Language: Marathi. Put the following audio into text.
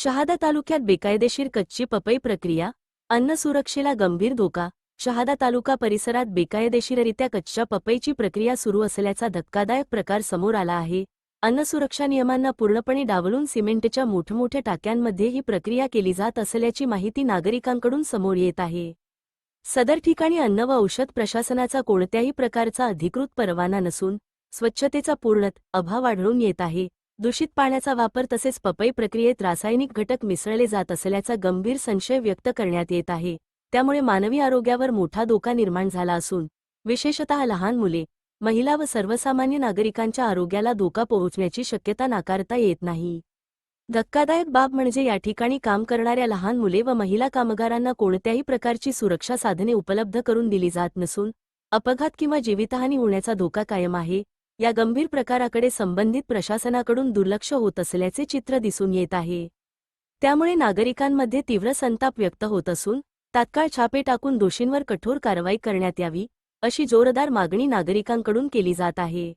शहादा तालुक्यात बेकायदेशीर कच्ची पपई प्रक्रिया, अन्न सुरक्षेला गंभीर धोका. शहादा तालुका परिसरात बेकायदेशीररित्या कच्च्या पपईची प्रक्रिया सुरू असल्याचा धक्कादायक प्रकार समोर आला आहे. अन्न सुरक्षा नियमांना पूर्णपणे डावलून सिमेंटच्या मोठमोठ्या टाक्यांमध्ये ही प्रक्रिया केली जात असल्याची माहिती नागरिकांकडून समोर येत आहे. सदर ठिकाणी अन्न व औषध प्रशासनाचा कोणत्याही प्रकारचा अधिकृत परवाना नसून स्वच्छतेचा पूर्णत अभाव आढळून येत आहे. दूषित पाण्याचा वापर तसेच पपई प्रक्रियेत रासायनिक घटक मिसळले जात असल्याचा गंभीर संशय व्यक्त करण्यात येत आहे. त्यामुळे मानवी आरोग्यावर मोठा धोका निर्माण झाला असून विशेषतः लहान मुले, महिला व सर्वसामान्य नागरिकांच्या आरोग्याला धोका पोहोचण्याची शक्यता नाकारता येत नाही. धक्कादायक बाब म्हणजे या ठिकाणी काम करणाऱ्या लहान मुले व महिला कामगारांना कोणत्याही प्रकारची सुरक्षा साधने उपलब्ध करून दिली जात नसून अपघात किंवा जीवितहानी होण्याचा धोका कायम आहे. या गंभीर प्रकाराकडे संबंधित प्रशासनाकडून दुर्लक्ष होत असल्याचे चित्र दिसून येत आहे. त्यामुळे नागरिकांमध्ये तीव्र संताप व्यक्त होत असून तात्काळ छापे टाकून दोषींवर कठोर कारवाई करण्यात यावी, अशी जोरदार मागणी नागरिकांकडून केली जात आहे.